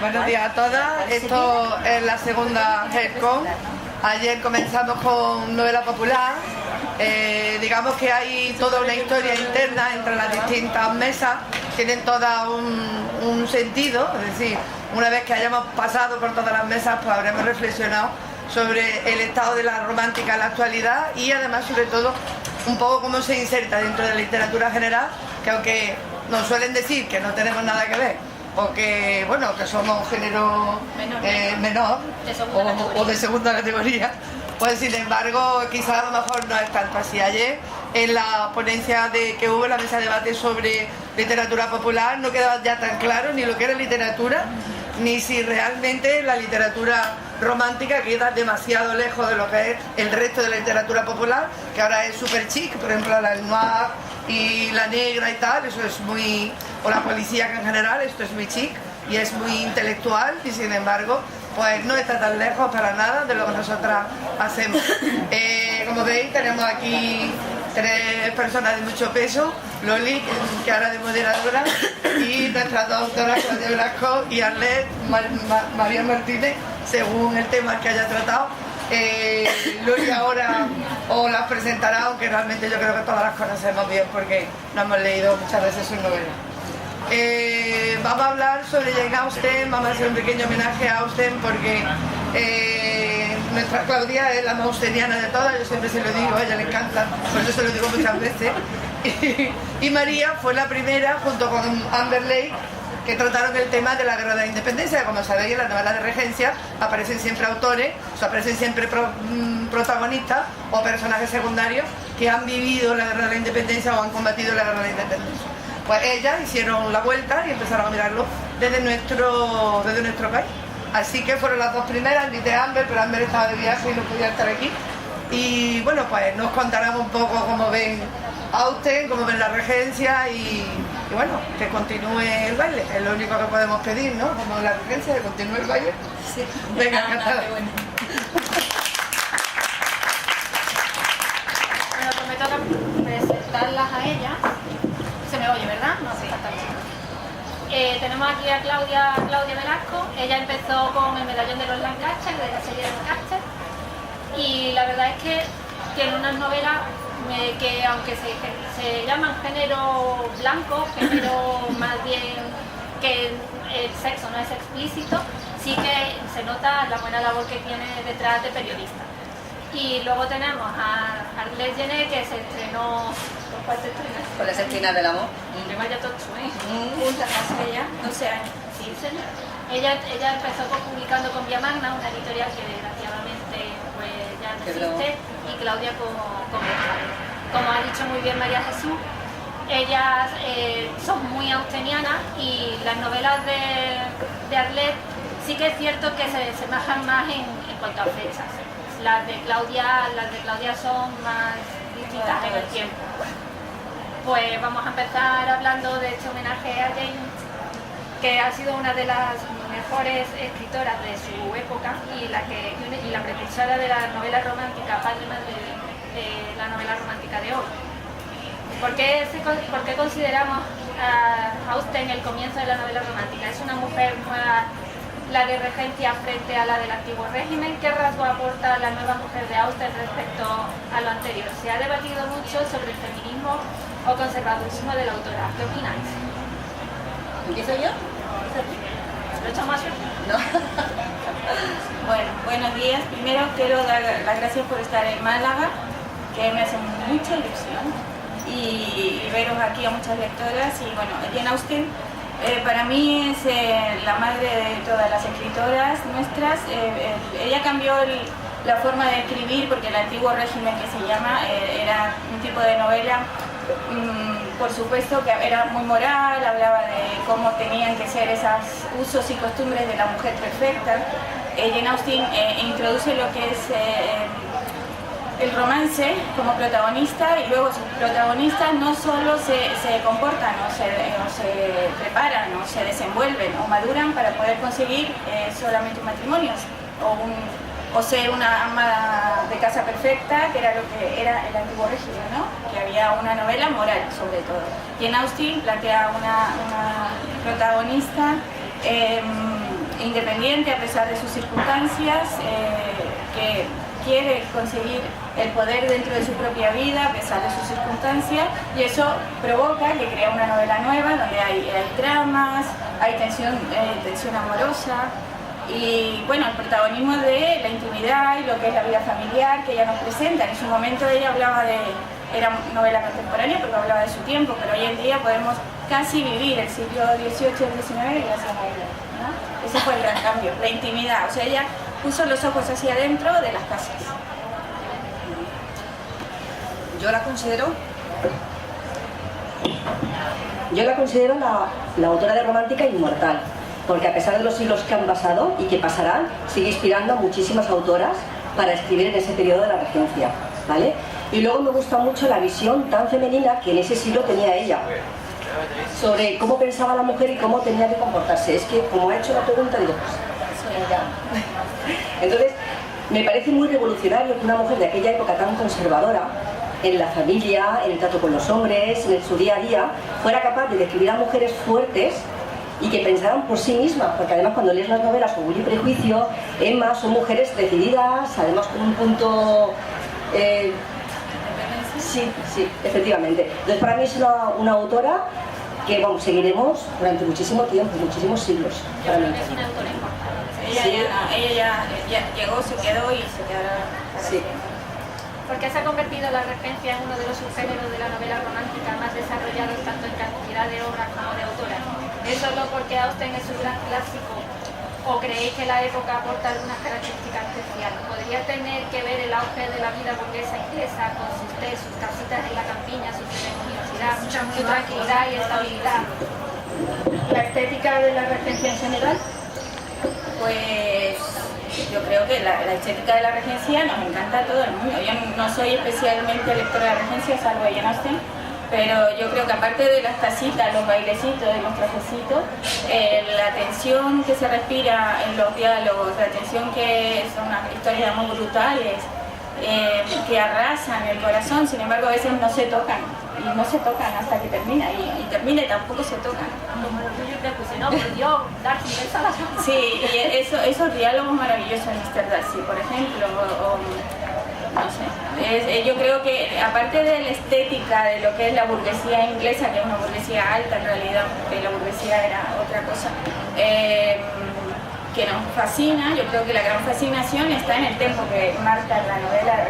Buenos días a todas. Esto es la segunda HeadCon. Ayer comenzamos con novela popular. Digamos que hay toda una historia interna entre las distintas mesas. Tienen todas un sentido. Es decir, una vez que hayamos pasado por todas las mesas, pues habremos reflexionado sobre el estado de la romántica en la actualidad y además, sobre todo, un poco cómo se inserta dentro de la literatura general, que aunque nos suelen decir que no tenemos nada que ver, o que, bueno, que somos género menor o de segunda categoría, pues sin embargo quizás a lo mejor no es tanto así. Ayer en la ponencia que hubo en la mesa de debate sobre literatura popular no quedaba ya tan claro ni lo que era literatura, ni si realmente la literatura romántica queda demasiado lejos de lo que es el resto de la literatura popular, que ahora es súper chic, por ejemplo el noir y la negra y tal, eso es muy, o la policía en general, esto es muy chic y es muy intelectual, y sin embargo pues no está tan lejos para nada de lo que nosotras hacemos. Como veis, tenemos aquí tres personas de mucho peso: Loli, que ahora de moderadora, y nuestras dos autoras, Claudia Velasco y Arlet María Martínez, según el tema que haya tratado. Loli ahora os las presentará, aunque realmente yo creo que todas las conocemos bien porque no hemos leído muchas veces sus novelas. Vamos a hablar sobre Jane Austen. Vamos a hacer un pequeño homenaje a Austen porque nuestra Claudia es la más austeniana de todas, yo siempre se lo digo, a ella le encanta, por eso se lo digo muchas veces. Y María fue la primera, junto con Amber Lake, que trataron el tema de la guerra de la independencia. Como sabéis, en las novelas de Regencia aparecen siempre autores, o sea, aparecen siempre protagonistas o personajes secundarios que han vivido la guerra de la independencia o han combatido la guerra de la independencia. Pues ellas hicieron la vuelta y empezaron a mirarlo desde nuestro país. Así que fueron las dos primeras. Invité a Amber, pero Amber estaba de viaje y no podía estar aquí. Y bueno, pues nos contarán un poco cómo ven Austen, cómo ven la Regencia y bueno, que continúe el baile. Es lo único que podemos pedir, ¿no? Como la Regencia, que continúe el baile. Sí. Venga, encantada. Bueno, pues me toca presentarlas a ellas. Se me oye, ¿verdad? No, sí, está bien. Tenemos aquí a Claudia Velasco. Ella empezó con El medallón de los Lancaster, de la serie de Lancaster, y la verdad es que tiene unas novelas que, aunque se llaman género blanco, género más bien que el sexo no es explícito, sí que se nota la buena labor que tiene detrás de periodista. Y luego tenemos a Arlet Gené, que se estrenó Con las espinas del amor. Vaya todo juntas hace ya 12 años. Sí, señor. Ella empezó publicando con Vía Magna, una editorial que desgraciadamente pues ya no existe, y Claudia con esta. Como ha dicho muy bien María Jesús, ellas son muy austenianas, y las novelas de Arlet sí que es cierto que se semejan más en cuanto a fechas. Las de Claudia son más distintas en el tiempo. Pues vamos a empezar hablando de este homenaje a Jane, que ha sido una de las mejores escritoras de su época y la precursora de la novela romántica, padre y madre de la novela romántica de hoy. ¿Por qué consideramos a Austen el comienzo de la novela romántica? Es una mujer nueva, la de Regencia frente a la del antiguo régimen. ¿Qué rasgo aporta la nueva mujer de Austen respecto a lo anterior? Se ha debatido mucho sobre el feminismo o conservadurismo de la autora. ¿Qué opináis? ¿Empiezo yo? ¿Lo he hecho más bien? No. Bueno, buenos días. Primero quiero dar las gracias por estar en Málaga, que me hace mucha ilusión, y veros aquí a muchas lectoras. Y bueno, Jane Austen para mí es la madre de todas las escritoras nuestras. Ella cambió la forma de escribir, porque el antiguo régimen, que se llama, era un tipo de novela, por supuesto, que era muy moral, hablaba de cómo tenían que ser esos usos y costumbres de la mujer perfecta. Jane Austen introduce lo que es el romance como protagonista, y luego sus protagonistas no solo se comportan o se preparan o se desenvuelven o maduran para poder conseguir solamente un matrimonio o ser una ama de casa perfecta, que era lo que era el antiguo régimen, ¿no? Que había una novela moral sobre todo. Jane Austen plantea una protagonista independiente a pesar de sus circunstancias, que quiere conseguir el poder dentro de su propia vida a pesar de sus circunstancias, y eso provoca que crea una novela nueva donde hay tramas, hay tensión amorosa y bueno, el protagonismo de la intimidad y lo que es la vida familiar que ella nos presenta. En su momento ella hablaba era novela contemporánea porque hablaba de su tiempo, pero hoy en día podemos casi vivir el siglo XVIII y el XIX gracias a ella, ¿no? Ese fue el gran cambio, la intimidad, o sea, ella puso los ojos hacia adentro de las casas. Yo la considero la autora de Romántica inmortal, porque a pesar de los siglos que han pasado y que pasarán, sigue inspirando a muchísimas autoras para escribir en ese periodo de la regencia, ¿vale? Y luego me gusta mucho la visión tan femenina que en ese siglo tenía ella, sobre cómo pensaba la mujer y cómo tenía que comportarse. Es que, como ha hecho la pregunta, digo, pues, ya. Entonces, me parece muy revolucionario que una mujer de aquella época tan conservadora, en la familia, en el trato con los hombres, en su día a día, fuera capaz de describir a mujeres fuertes y que pensaran por sí mismas, porque además cuando lees las novelas Orgullo y Prejuicio, Emma, son mujeres decididas, además con un punto... sí, efectivamente. Entonces para mí es una autora que vamos, seguiremos durante muchísimo tiempo, muchísimos siglos. Yo creo que es una autora importante. Ella ya llegó, se quedó y se quedará. Sí. Porque se ha convertido la regencia en uno de los subgéneros de la novela romántica más desarrollados tanto en cantidad de obras como de autoras. ¿Es solo porque Austen es un gran clásico o creéis que la época aporta algunas características especiales? ¿Podría tener que ver el auge de la vida burguesa inglesa con sus tés, sus casitas en la campiña, su silenciosidad, su tranquilidad y estabilidad? ¿La estética de la regencia en general? Pues yo creo que la estética de la regencia nos encanta a todo el mundo. Yo no soy especialmente lectora de la regencia, salvo Jane Austen, pero yo creo que aparte de las tacitas, los bailecitos y los trajecitos, la tensión que se respira en los diálogos, la tensión que son unas historias de amor brutales, que arrasan el corazón, sin embargo a veces no se tocan, y no se tocan hasta que termina, y termina y tampoco se tocan. Como lo tuyo te puse, no, por Dios, Darcy, esa la llama. Sí, y esos diálogos maravillosos en Mr. Darcy, por ejemplo, no sé, yo creo que aparte de la estética de lo que es la burguesía inglesa, que es una burguesía alta en realidad, porque la burguesía era otra cosa, que nos fascina, yo creo que la gran fascinación está en el tempo que marca la novela de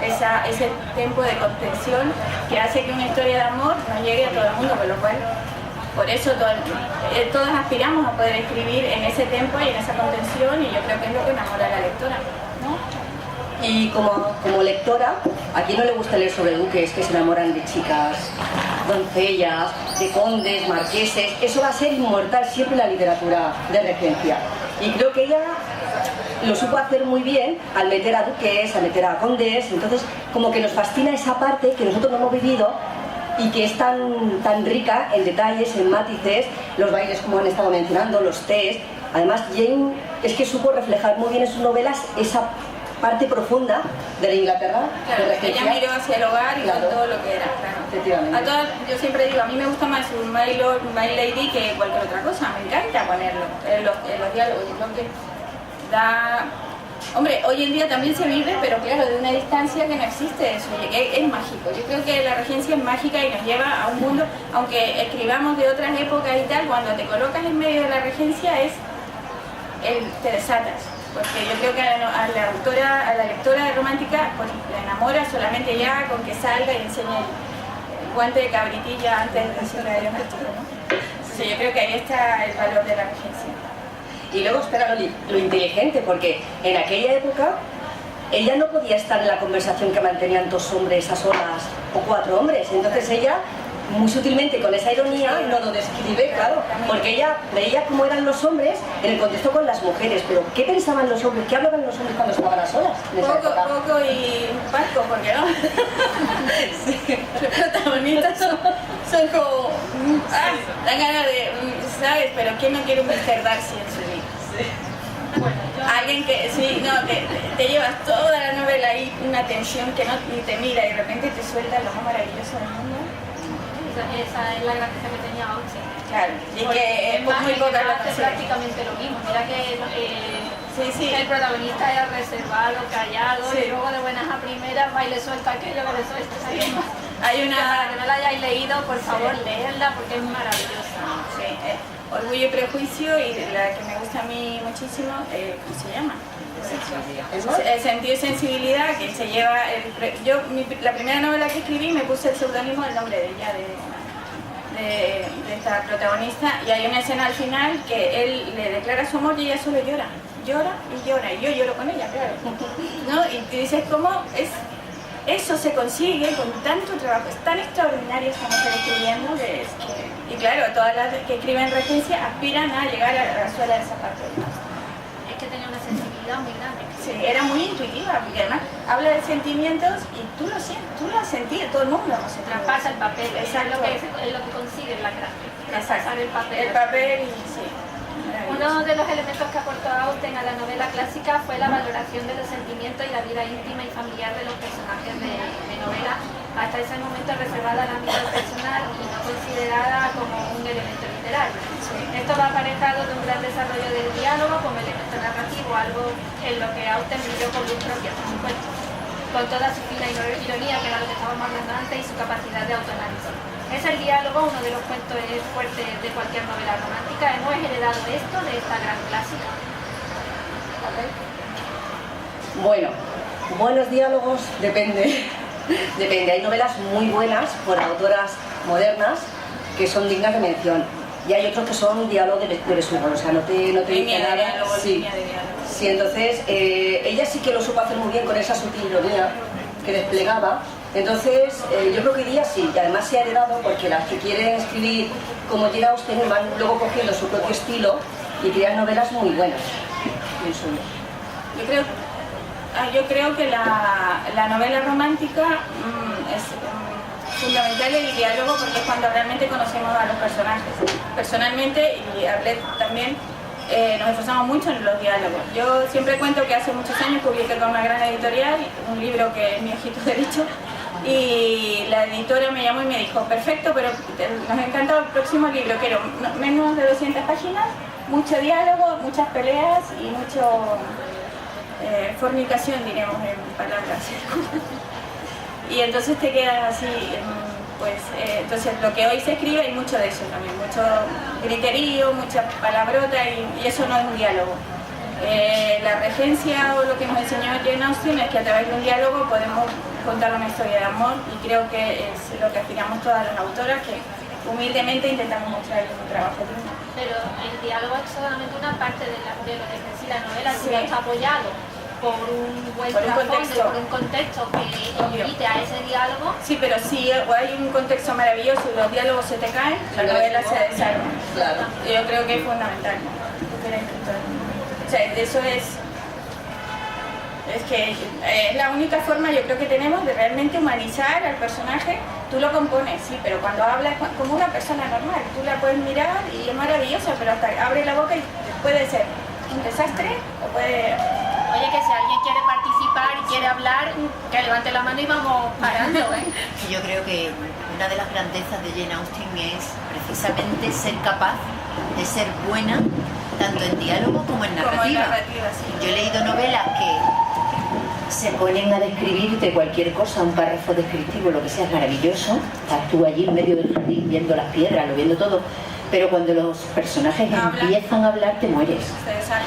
Regencia, ese tempo de contención que hace que una historia de amor no llegue a todo el mundo, con lo cual por eso todas aspiramos a poder escribir en ese tempo y en esa contención, y yo creo que es lo que enamora a la lectora, ¿no? Y como lectora, ¿a quién no le gusta leer sobre duques que se enamoran de chicas, doncellas, de condes, marqueses? Eso va a ser inmortal siempre en la literatura de Regencia. Y creo que ella lo supo hacer muy bien al meter a duques, al meter a condes. Entonces, como que nos fascina esa parte que nosotros no hemos vivido y que es tan rica en detalles, en matices, los bailes como han estado mencionando, los tés. Además, Jane es que supo reflejar muy bien en sus novelas esa parte profunda de la Inglaterra. Claro, de ella miró hacia el hogar y con todo lo que era, claro. Efectivamente. A todas, yo siempre digo, a mí me gusta más un My Lord, My Lady que cualquier otra cosa, me encanta ponerlo en los diálogos, yo creo que da... Hombre, hoy en día también se vive, pero claro, de una distancia que no existe eso, es mágico. Yo creo que la regencia es mágica y nos lleva a un mundo, aunque escribamos de otras épocas y tal, cuando te colocas en medio de la regencia te desatas. Porque yo creo que a la lectora de Romántica pues, la enamora solamente ya con que salga y enseñe el guante de cabritilla antes de decirle adiós al chico, ¿no? Sí, yo creo que ahí está el valor de la regencia. Y luego, espera, lo inteligente, porque en aquella época ella no podía estar en la conversación que mantenían dos hombres a solas o cuatro hombres. Entonces ella, muy sutilmente, con esa ironía, no lo describe, claro, porque ella veía cómo eran los hombres en el contexto con las mujeres, pero ¿qué pensaban los hombres? ¿Qué hablaban los hombres cuando estaban a solas? Poco y Paco, porque no. Sí. Los protagonistas son como... dan ganas de... ¿sabes? Pero ¿quién no quiere un Mr. Darcy en su vida? Sí. Bueno, alguien que, sí, no, te llevas toda la novela ahí, una tensión que no ni te mira y de repente te suelta lo más maravilloso del mundo. Esa es la gracia que tenía Austen. Claro, y Porque que es muy poca la hace prácticamente lo mismo. Mira que el protagonista era reservado, callado, y luego de buenas a primeras va y le suelta aquello que le suelta. Hay una... Para que no la hayáis leído, por favor, leerla porque es maravillosa. Sí, Orgullo y Prejuicio, y la que me gusta a mí muchísimo, ¿cómo se llama? El Sentido y Sensibilidad, que se lleva... la primera novela que escribí me puse el seudónimo del nombre de ella, de esta protagonista, y hay una escena al final que él le declara su amor y ella solo llora y llora, y yo lloro con ella, claro, ¿no? Y te dices cómo eso se consigue con tanto trabajo, es tan extraordinario esta mujer escribiendo y claro, todas las que escriben Regencia aspiran a llegar a la suela de zapato. Es que tenía una sensibilidad muy grande. Sí, era muy intuitiva, porque además habla de sentimientos y tú lo sientes, tú lo has sentido, todo el mundo lo siente. Traspasa el papel, exacto. Es lo que consigue la gracia. Traspasar el papel. El papel, y sí. Uno de los elementos que aportó Austen a la novela clásica fue la valoración de los sentimientos y la vida íntima y familiar de los personajes de novela, hasta ese momento reservada al ámbito personal y no considerada como un elemento literario. Esto va aparejado de un gran desarrollo del diálogo como elemento narrativo, algo en lo que Austen brilló con luz propia, por supuesto, con toda su fina ironía, que era lo que estábamos hablando antes, y su capacidad de autoanálisis. Es el diálogo uno de los puentes fuertes de cualquier novela romántica. Hemos heredado esto de esta gran clásica. Bueno, buenos diálogos, depende. Hay novelas muy buenas por autoras modernas que son dignas de mención. Y hay otros que son diálogos de lectores humanos, o sea, no te dice nada. Sí, entonces ella sí que lo supo hacer muy bien con esa sutil ironía que desplegaba. Entonces, yo creo que hoy día sí, y además se ha heredado porque las que quieren escribir como Jane Austen van luego cogiendo su propio estilo y crean novelas muy buenas. Yo creo que la novela romántica es fundamental el diálogo, porque es cuando realmente conocemos a los personajes. Personalmente, y Arlet también, nos esforzamos mucho en los diálogos. Yo siempre cuento que hace muchos años publiqué con una gran editorial un libro que es mi ojito derecho, y la editora me llamó y me dijo: perfecto, pero nos encanta el próximo libro, quiero menos de 200 páginas, mucho diálogo, muchas peleas y mucho fornicación, diremos en palabras. Y entonces te quedas así, entonces lo que hoy se escribe hay mucho de eso también, mucho griterío, mucha palabrota, y eso no es un diálogo. La Regencia, o lo que nos enseñó Jane Austen, es que a través de un diálogo podemos contar una historia de amor, y creo que es lo que aspiramos todas las autoras, que humildemente intentamos mostrar un trabajo lindo. Pero el diálogo es solamente una parte de lo que es en sí la novela, si está apoyado por un buen trasfondo, por un contexto que invite a ese diálogo. Sí, pero si hay un contexto maravilloso y los diálogos se te caen, la novela se desarma. Claro. Yo creo que es fundamental. O sea, eso es que es la única forma, yo creo, que tenemos de realmente humanizar al personaje. Tú lo compones, sí, pero cuando hablas como una persona normal, tú la puedes mirar y es maravillosa, pero hasta abre la boca y puede ser un desastre o puede... Oye, que si alguien quiere participar y quiere hablar, que levante la mano y vamos parando, ¿eh? Yo creo que una de las grandezas de Jane Austen es precisamente ser capaz de ser buena tanto en diálogo como en narrativa. Sí. Yo he leído novelas que se ponen a describirte cualquier cosa, un párrafo descriptivo, lo que sea, es maravilloso. Estás tú allí en medio del jardín viendo las piedras, lo viendo todo. Pero cuando los personajes empiezan a hablar, te mueres.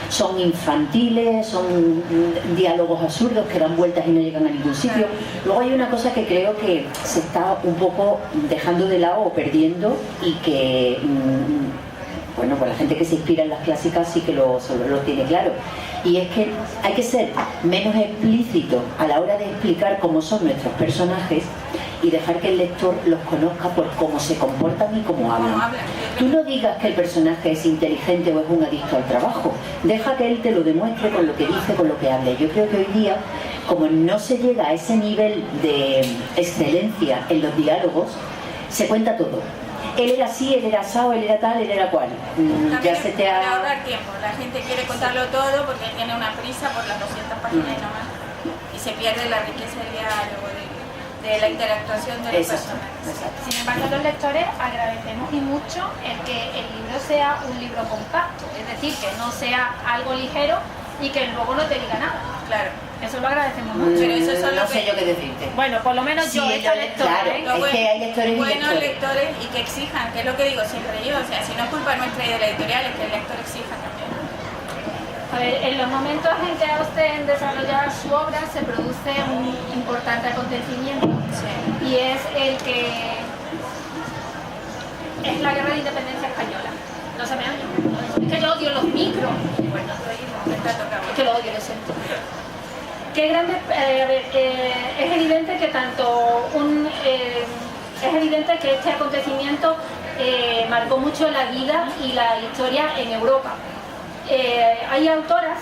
Son infantiles, son diálogos absurdos que dan vueltas y no llegan a ningún sitio. Luego hay una cosa que creo que se está un poco dejando de lado o perdiendo, y que, bueno, pues la gente que se inspira en las clásicas sí que lo tiene claro. Y es que hay que ser menos explícito a la hora de explicar cómo son nuestros personajes y dejar que el lector los conozca por cómo se comportan y cómo hablan. Tú no digas que el personaje es inteligente o es un adicto al trabajo. Deja que él te lo demuestre con lo que dice, con lo que hable. Yo creo que hoy día, como no se llega a ese nivel de excelencia en los diálogos, se cuenta todo. Él era así, él era asado, él era tal, él era cual. Ya se te ha... Para ahorrar tiempo. La gente quiere contarlo todo porque tiene una prisa por las 200 páginas y no más. Y se pierde la riqueza del diálogo, de de la interactuación de los personajes. Sin embargo, los lectores agradecemos y mucho el que el libro sea un libro compacto, es decir, que no sea algo ligero y que luego no te diga nada. Claro. Eso lo agradecemos mucho. Pero eso son No sé yo qué decirte. Bueno, por lo menos yo, Sí, esta lectora, claro. Es que hay lectores y buenos lectores. lectores y que exijan, que es lo que digo siempre yo, o sea, si no es culpa nuestra y de la editorial, es que el lector exija también. A ver, en los momentos en que Austen desarrolla su obra se produce un importante acontecimiento y es el que es la guerra de independencia española. No se me oye. Es que yo odio los micros. Bueno, es que lo odio, lo siento. Qué grande, es evidente que es evidente que este acontecimiento marcó mucho la vida y la historia en Europa. Hay autoras,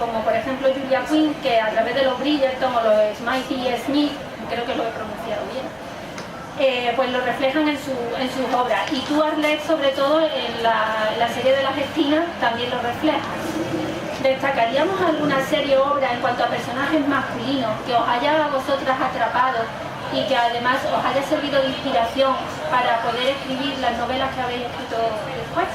como por ejemplo Julia Quinn, que a través de los Bridgerton o los Smythe Smith, creo que lo he pronunciado bien, pues lo reflejan en sus obras. Y tú, Arlette, sobre todo en la serie de las Estinas, también lo refleja. ¿Destacaríamos alguna serie o obra en cuanto a personajes masculinos que os haya a vosotras atrapado y que además os haya servido de inspiración para poder escribir las novelas que habéis escrito después?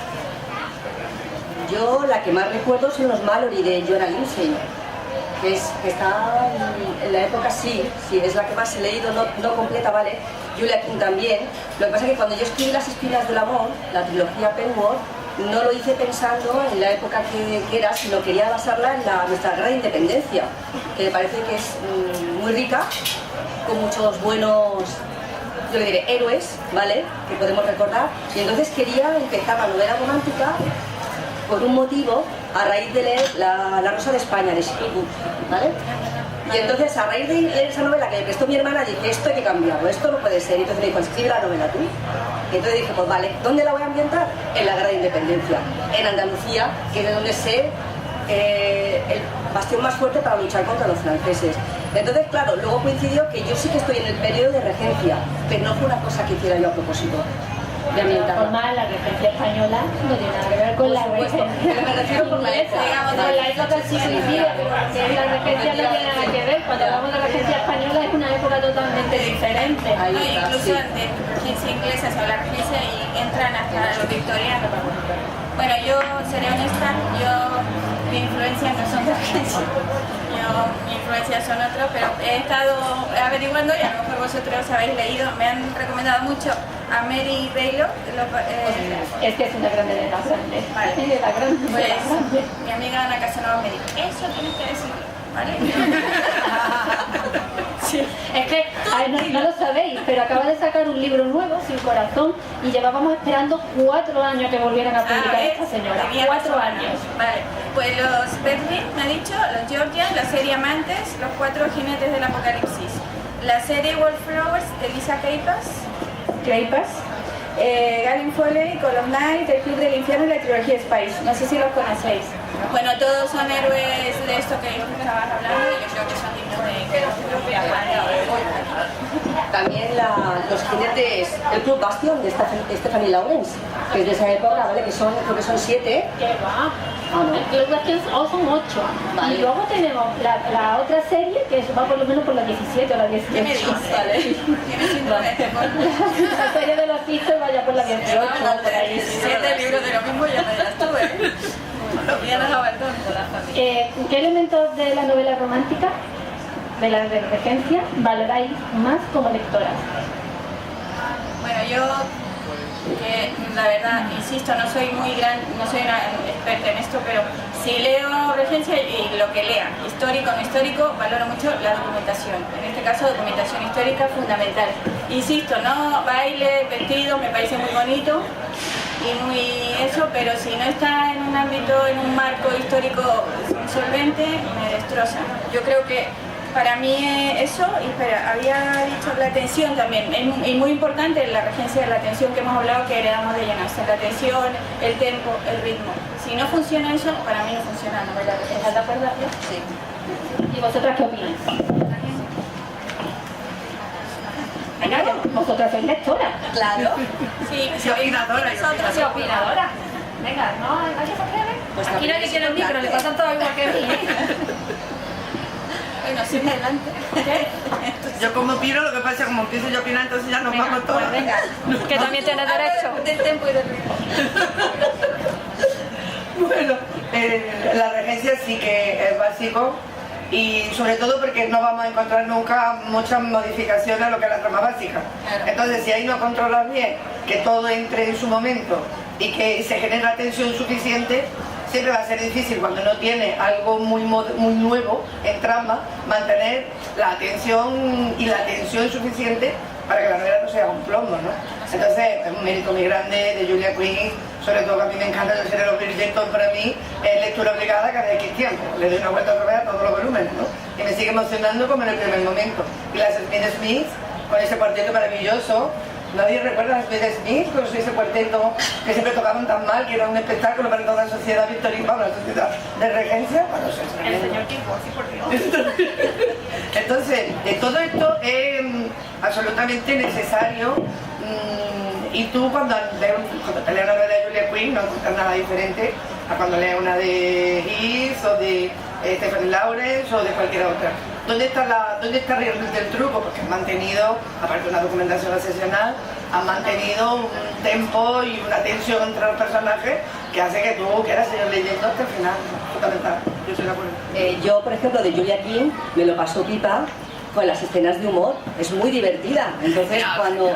Yo la que más recuerdo son los Mallory de Joanna Lindsay, que está en la época, sí, es la que más he leído, no completa, ¿vale? Julia Quinn también. Lo que pasa es que cuando yo escribí Las espinas del amor, la trilogía Penworth, no lo hice pensando en la época que era, sino quería basarla en nuestra guerra de independencia, que me parece que es muy rica, con muchos buenos, yo le diré, héroes, ¿vale?, que podemos recordar. Y entonces quería empezar la novela romántica por un motivo, a raíz de leer La Rosa de España, de Shakespeare, ¿vale? Y entonces, a raíz de leer esa novela que me prestó mi hermana, dije, esto hay que cambiarlo, esto no puede ser. Y entonces me dijo, escribe la novela tú. Y entonces dije, pues vale, ¿dónde la voy a ambientar? En la Guerra de Independencia, en Andalucía, que es de donde sé el bastión más fuerte para luchar contra los franceses. Entonces, claro, luego coincidió que yo sí que estoy en el periodo de regencia, pero no fue una cosa que hiciera yo a propósito. De todas formas, la regencia española no tiene nada que ver con la regencia. Pero me refiero por la época. Con la época sí divide, porque la regencia no tiene nada que ver. Cuando hablamos de regencia española es una época totalmente diferente. Incluso de regencia inglesa se habla regencia y entran hasta los victorianos. Bueno, yo seré honesta, mi influencia no son de regencia. Mi influencia son otros, pero he estado averiguando y a lo mejor vosotros habéis leído, me han recomendado mucho a Mary Taylor. Es que es una grande de las grandes. Vale. De las grandes. Pues mi amiga Ana Casanova me dijo, eso tienes que decir, ¿vale? Sí. Es que, no lo sabéis, pero acaba de sacar un libro nuevo, Sin Corazón, y llevábamos esperando 4 años que volvieran a publicar esta señora. 4 años. Vale, pues los Bedouin, me ha dicho, los Georgian, la serie Amantes, los 4 jinetes del apocalipsis, la serie Wallflowers de Lisa Kleypas, Galen Foley, Column Night, El Club del Infierno y la trilogía Spice. No sé si los conocéis. Bueno, todos son héroes de esto que estabas hablando y yo creo que son dignos de que los propios También los jinetes, el Club Bastion de Stephanie Lawrence, que es de esa época, ¿vale? Creo que son 7. ¿Qué va? No. El Club Bastion son 8. Vale. Y luego tenemos la otra serie que va por lo menos por la 17 o la 18. ¿Qué me dices? Vale. La serie de los Sisters vaya por la 18. Por ahí. 17 libros de lo mismo ya me las tuve. Ya nos abandono la familia. ¿Qué elementos de la novela romántica, de la de regencia, valoráis más como lectoras? Bueno, yo, que la verdad, insisto, no soy una experta en esto, pero si leo regencia y lo que lea, histórico o no histórico, valoro mucho la documentación. En este caso, documentación histórica fundamental. Insisto, no baile, vestido, me parece muy bonito y muy eso, pero si no está en un ámbito, en un marco histórico solvente, me destroza. Yo creo que para mí eso, y espera, había dicho la atención también, es muy importante la regencia de la atención que hemos hablado, que heredamos de llenarse, la atención, el tempo, el ritmo. Si no funciona eso, para mí no funciona la novela. ¿Estás de acuerdo? Sí. ¿Y vosotras qué opináis? Venga, vosotras sois lectoras. Claro. Sí, Sí, opinadora. Vosotras sois opinadoras. Venga, ¿no? ¿Alguien se atreve? Pues aquí nadie tiene el micro, le pasan todo igual que a mí. Bueno, sigue adelante. Yo como opino, lo que pasa es que como empiezo yo a opinar, entonces ya nos vamos todos. Pues venga, que también tienes derecho. Del tiempo y del ritmo. Bueno, la regencia sí que es básico y sobre todo porque no vamos a encontrar nunca muchas modificaciones a lo que es la trama básica. Claro. Entonces, si ahí no controlas bien que todo entre en su momento y que se genere la tensión suficiente, siempre va a ser difícil cuando no tiene algo muy nuevo en trama mantener la atención y la tensión suficiente para que la novela no sea un plomo, ¿no? Entonces es un mérito muy grande de Julia Quinn, sobre todo que a mí me encanta el género Bridgerton, para mí es lectura obligada cada X tiempo, le doy una vuelta otra vez a todos los volúmenes, ¿no? Y me sigue emocionando como en el primer momento. Y las Smith con ese cuarteto maravilloso. Nadie recuerda a Smith Smith con ese cuarteto que siempre tocaban tan mal, que era un espectáculo para toda la sociedad victoriana, la sociedad de regencia. Bueno, eso es El señor Kimbo, sí, por Dios. Entonces, todo esto es absolutamente necesario y tú cuando te lees una novela de Julia Quinn no encuentras nada diferente a cuando lees una de Hiss o de Stephen Lawrence o de cualquier otra. ¿Dónde está realmente el truco? Porque han mantenido, aparte de una documentación excepcional, han mantenido un tempo y una tensión entre los personajes que hace que tú quieras seguir leyendo hasta el final. Fundamental, yo estoy de acuerdo. Yo, por ejemplo, de Julia Quinn me lo pasó pipa con las escenas de humor, es muy divertida. Entonces, cuando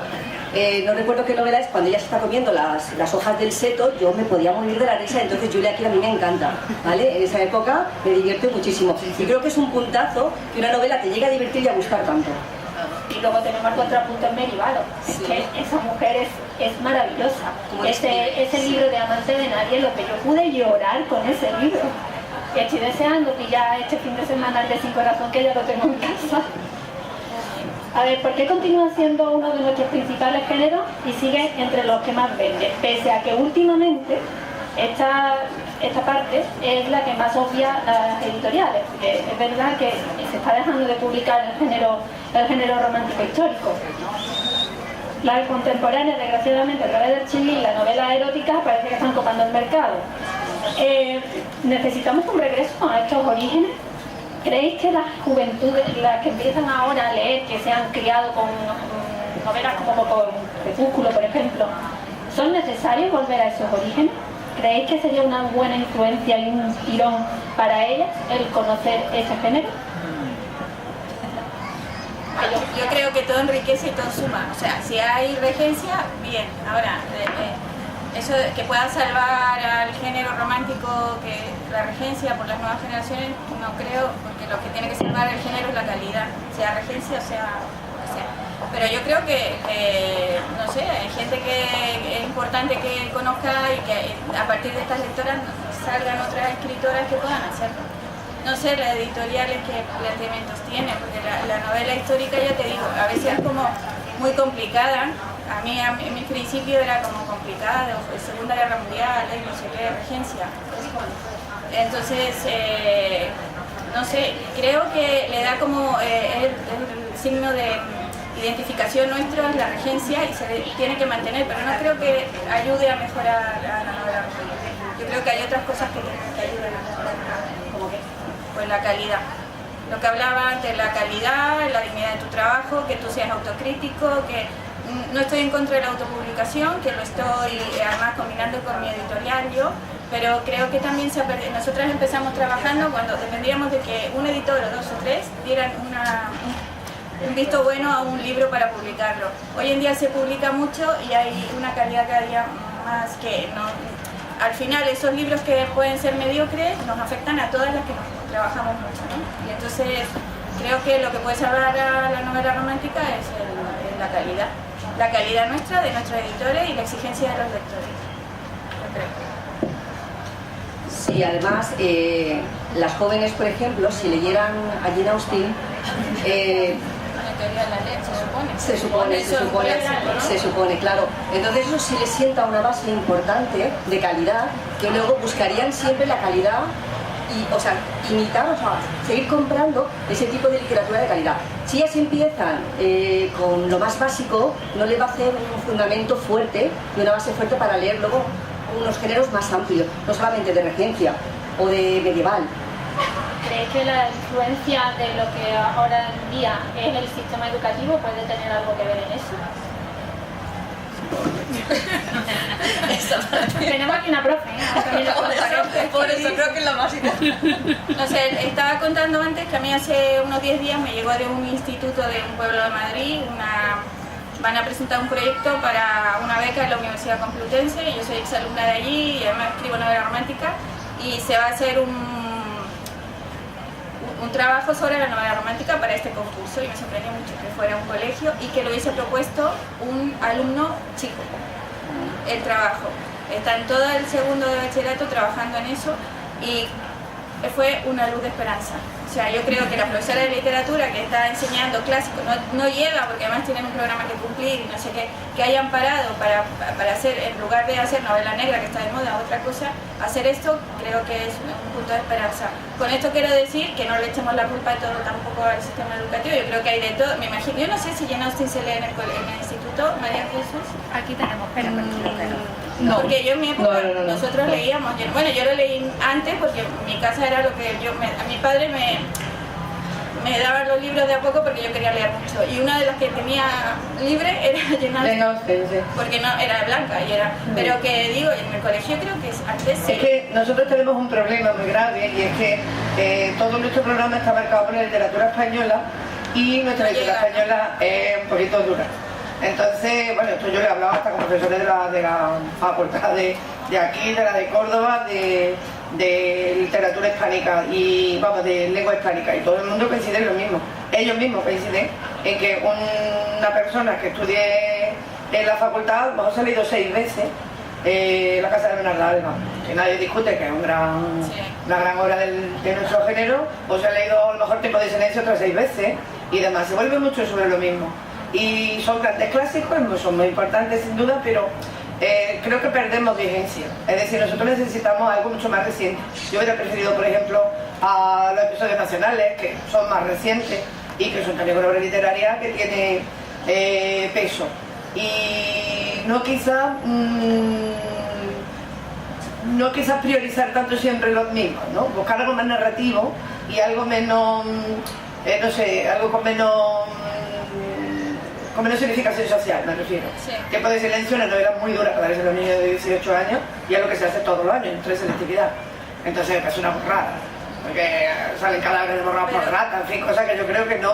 no recuerdo qué novela es, cuando ella se está comiendo las hojas del seto, yo me podía morir de la risa. Entonces Julia Quinn a mí me encanta, ¿vale? En esa época me divierte muchísimo y creo que es un puntazo que una novela te llegue a divertir y a gustar tanto. Y luego tenemos el contrapunto en Mary Ballard. Es que esa mujer es maravillosa. Ese libro de Amante de Nadie, lo que yo pude llorar con ese libro. Y estoy deseando que ya este fin de semana el de Sin Corazón, que ya lo tengo en casa. A ver, ¿por qué continúa siendo uno de nuestros principales géneros y sigue entre los que más vende? Pese a que últimamente esta parte es la que más obvia las editoriales, porque es verdad que se está dejando de publicar el género romántico histórico. Las contemporáneas, desgraciadamente, a través del chili y la novela erótica parece que están copando el mercado. ¿Necesitamos un regreso a estos orígenes? ¿Creéis que las juventudes, las que empiezan ahora a leer, que se han criado con novelas como con Crepúsculo, por ejemplo, son necesarios volver a esos orígenes? ¿Creéis que sería una buena influencia y un tirón para ellas el conocer ese género? Yo creo que todo enriquece y todo suma. O sea, si hay regencia, bien. Ahora, eso de que pueda salvar al género romántico, que la regencia por las nuevas generaciones, no creo, porque lo que tiene que salvar el género es la calidad, sea regencia o sea lo que sea. Pero yo creo que no sé, hay gente que es importante que conozca y que a partir de estas lectoras salgan otras escritoras que puedan hacerlo. No sé, las editoriales qué planteamientos tienen, porque la novela histórica, ya te digo, a veces es como muy complicada. A mí en mi principio era como complicada, de Segunda Guerra Mundial, no sé qué, regencia. Entonces, no sé, creo que le da como el signo de identificación nuestro es la regencia y se tiene que mantener, pero no creo que ayude a mejorar a la novela. Yo creo que hay otras cosas que ayudan a mejorar, como que, pues la calidad. Lo que hablaba antes, la calidad, la dignidad de tu trabajo, que tú seas autocrítico, que no estoy en contra de la autopublicación, que lo estoy además combinando con mi editorial yo, pero creo que también nosotras empezamos trabajando cuando dependíamos de que un editor o dos o tres dieran un visto bueno a un libro para publicarlo. Hoy en día se publica mucho y hay una calidad cada día más que no. Al final esos libros que pueden ser mediocres nos afectan a todas las que trabajamos mucho, ¿no? Y entonces creo que lo que puede salvar a la novela romántica es la calidad. La calidad nuestra, de nuestros editores y la exigencia de los lectores. Yo creo. Sí, además, las jóvenes, por ejemplo, si leyeran a Jane Austen, se supone, claro. Entonces eso sí les sienta una base importante de calidad, que luego buscarían siempre la calidad y, o sea, imitar, o sea, seguir comprando ese tipo de literatura de calidad. Si ellas empiezan con lo más básico, no le va a hacer un fundamento fuerte y una base fuerte para leer luego unos géneros más amplios, no solamente de regencia o de medieval, ¿Crees que la influencia de lo que ahora en día es el sistema educativo puede tener algo que ver en eso? Tenemos aquí una profe, por eso creo que es la más importante. No sé, estaba contando antes que a mí hace unos 10 días me llegó de un instituto de un pueblo de Madrid, van a presentar un proyecto para una beca en la Universidad Complutense, y yo soy exalumna de allí y además escribo novela romántica, y se va a hacer un trabajo sobre la novela romántica para este concurso, y me sorprendió mucho que fuera un colegio y que lo hubiese propuesto un alumno chico. El trabajo. Está en todo el segundo de bachillerato trabajando en eso, y fue una luz de esperanza. O sea, yo creo que la profesora de literatura que está enseñando clásicos no llega, porque además tienen un programa que cumplir y no sé qué, que hayan parado para hacer, en lugar de hacer novela negra, que está de moda, otra cosa, hacer esto, creo que es un punto de esperanza. Con esto quiero decir que no le echemos la culpa de todo tampoco al sistema educativo. Yo creo que hay de todo. Me imagino, yo no sé si Jane Austen se lee en el instituto, María Jesús. Aquí tenemos, espera, No, porque yo en mi época nosotros leíamos, yo lo leí antes porque en mi casa era lo que a mi padre me daba los libros de a poco porque yo quería leer mucho, y una de las que tenía libre era Jane Austen, porque no era blanca y era, pero que digo, en el colegio creo que antes sí. Es que nosotros tenemos un problema muy grave, y es que todo nuestro programa está marcado por la literatura española, y nuestra literatura española es un poquito dura. Entonces, bueno, esto yo le he hablado hasta con profesores de la facultad de aquí, de la de Córdoba, de literatura hispánica y, vamos, de lengua hispánica, y todo el mundo coincide en lo mismo. Ellos mismos coinciden en que una persona que estudie en la facultad, vamos, se ha leído 6 veces La Casa de Bernarda Alba, que nadie discute que es una gran obra de nuestro género, o se ha leído a lo mejor Tiempo de Silencio otras 6 veces y demás. Se vuelve mucho sobre lo mismo. Y son grandes clásicos, son muy importantes sin duda, pero creo que perdemos vigencia. Es decir, nosotros necesitamos algo mucho más reciente. Yo hubiera preferido, por ejemplo, a los episodios nacionales, que son más recientes y que son también una obra literaria que tiene peso. Y no quizás priorizar tanto siempre los mismos, ¿no? Buscar algo más narrativo y algo menos, no sé, algo con menos significación social, me refiero. Sí. Tiempo de Silencio, una novela muy dura para los niños de 18 años, y es lo que se hace todos los años, en selectividad. Entonces es una borrada, porque salen cadáveres borrados por ratas, en fin, cosas que yo creo que no.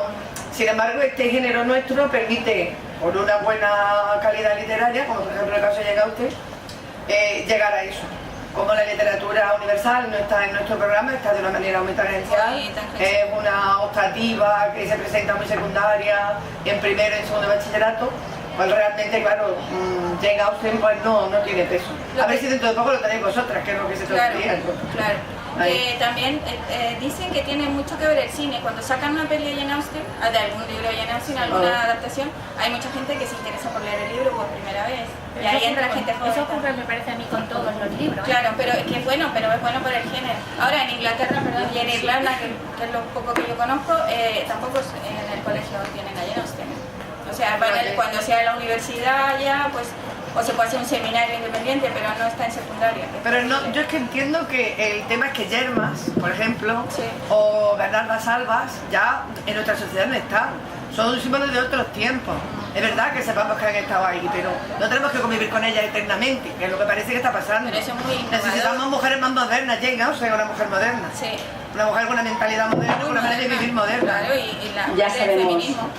Sin embargo, este género nuestro permite, por una buena calidad literaria, como por ejemplo el caso de Jane Austen, llegar a eso. Como la literatura universal no está en nuestro programa, está de una manera muy tangencial, es una optativa que se presenta muy secundaria, en primero y en segundo de bachillerato, pues realmente, claro, Jane Austen pues no tiene peso. A ver si dentro de poco lo tenéis vosotras, que es lo que se te ocurría. Claro. También dicen que tiene mucho que ver el cine. Cuando sacan una peli de Jane Austen, de algún libro de Jane Austen, alguna adaptación, hay mucha gente que se interesa por leer el libro por primera vez. Y ahí entra la gente joven. Eso ocurre, me parece a mí, con todos los libros. Claro, pero es que es bueno, pero es bueno para el género. Ahora en Inglaterra, y en Irlanda, que es lo poco que yo conozco, tampoco en el colegio tienen a Jane Austen. O sea, cuando sea la universidad ya, pues, o se puede hacer un seminario independiente, pero no está en secundaria. Pero no, yo es que entiendo que el tema es que Yermas, por ejemplo, o Bernardas Albas, ya en nuestra sociedad no están. Son símbolos de otros tiempos. Es verdad que sepamos que han estado ahí, pero no tenemos que convivir con ellas eternamente, que es lo que parece que está pasando. Pero eso es muy necesitamos mujeres más modernas. Jane Austen es una mujer moderna. Sí. Una mujer con una mentalidad moderna, con una manera de vivir moderna. Claro,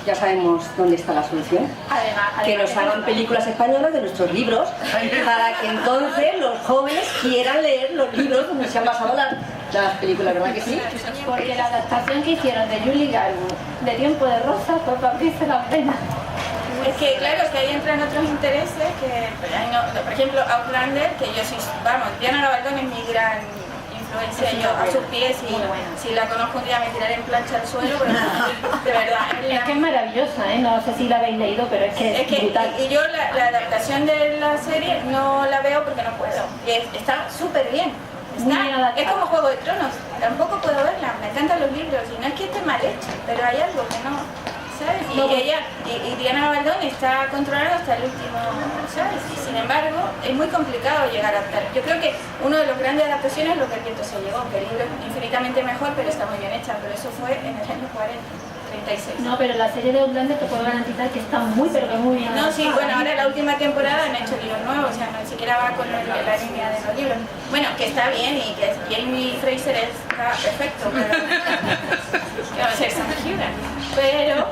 ya sabemos dónde está la solución. Además, que nos hagan películas españolas de nuestros libros, para que entonces los jóvenes quieran leer los libros donde se han basado las películas, ¿verdad que sí? Porque la adaptación que hicieron de Julie Garwood de Tiempo de Rosa fue para abrirse la pena. Es que claro, que ahí entran otros intereses que, por ejemplo, Outlander, que yo soy, vamos, Diana Gabaldón es mi gran influencia, yo a sus pies, y si la conozco un día me tiraré en plancha al suelo, pero de verdad. Es que es maravillosa, no sé si la habéis leído, pero es que es brutal. Y yo la adaptación de la serie no la veo porque no puedo, y está súper bien. Es como Juego de Tronos, tampoco puedo verla, me encantan los libros, y no es que esté mal hecho, pero hay algo que no, ¿sabes? Y Diana Gabaldón está controlada hasta el último, ¿sabes? Y sin embargo, es muy complicado llegar a adaptar. Yo creo que uno de los grandes adaptaciones es Lo que el viento se llevó, que el libro es infinitamente mejor, pero está muy bien hecha, pero eso fue en el año 36. No, pero la serie de Outlander te puedo garantizar que está muy, pero que muy bien. No, sí, bueno, ahora la última temporada han hecho libros nuevos, o sea, no ni siquiera va con la línea de los libros. Bueno, que está bien y que Jamie Fraser está perfecto, pero que va a ser Sam Hewitt, pero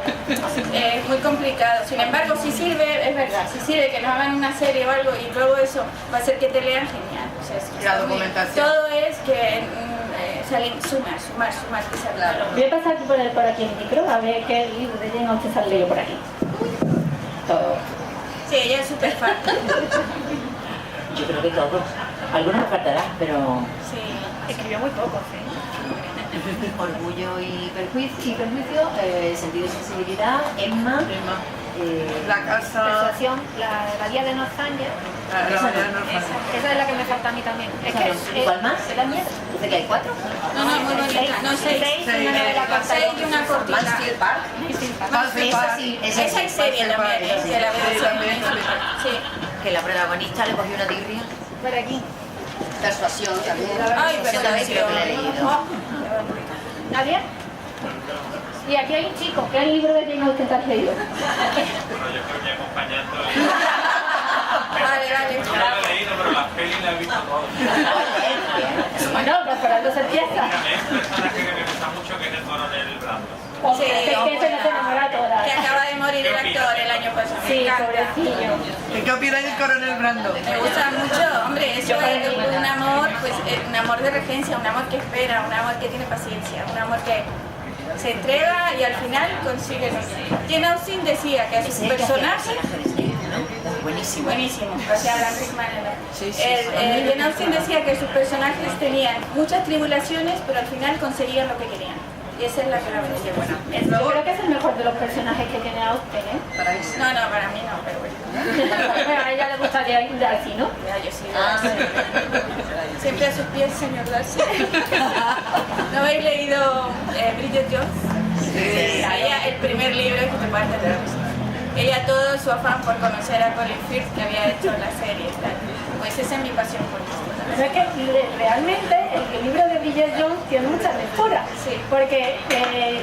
es muy complicado. Sin embargo, si sirve, es verdad, si sirve que nos hagan una serie o algo y luego eso va a hacer que te lean, genial. O sea, es que la documentación. todo es que salen sumar, que se Claro. Voy a pasar por aquí el micro a ver qué libro de Jane Austen se ha leído por aquí. Todo. Sí, ella es súper fan. Yo creo que todos. Algunos me faltarán, pero... Sí. Escribió muy poco, ¿sí? Orgullo y Prejuicio, Sentido y Sensibilidad, Emma, La casa... Persuasión, la guía de Northanger. Esa es la que me falta a mí también. Es que ¿Cuál más? Es la mierda. Dice que hay 4. No, muy bonita. No, 6. Una novela corta. 6 y una cortita. Mansfield Park. Esa sí, Esa es serie también, de la versión. Sí. Que la protagonista le cogió una tirria. Por aquí. Persuasión también. Ay, Persuasión también creo que la he leído. ¿Nadie? Y aquí hay un chico. ¿Qué libro de Jane Austen te has leído? Bueno, yo creo que acompañando. Vale. No la he leído, pero las pelis las he visto todas. Bueno, pues por algo se empieza. Hay un personaje que me gusta mucho que es el coronel Brando. Sí, es que se nos enamora toda. Que acaba de morir el actor el año pasado. Sí, pobrecillo. ¿Qué opináis del coronel Brando? Me gusta mucho, hombre, eso es un amor, pues un amor de regencia, un amor que espera, un amor que tiene paciencia, un amor que se entrega y al final consigue lo que... Jane Austen decía que a sus personajes... Buenísimo. O sea, la misma manera. Jane Austen decía que sus personajes tenían muchas tribulaciones, pero al final conseguían lo que querían. Y esa es la que la versión buena. Yo creo que es el mejor de los personajes que tiene Austen, ¿eh? No, para mí no, pero bueno. Pero a ella le gustaría ir Darcy, ¿no? Ya, yo sí. Siempre a sus pies, señor Darcy. ¿No habéis leído Bridget Jones? Sí. Ella, el primer libro que te parte de la risa. Ella todo su afán por conocer a Colin Firth que había hecho la serie y tal. Pues esa es mi pasión por esto. Pero es que realmente el libro de Bridget Jones tiene mucha lectura. Sí. Porque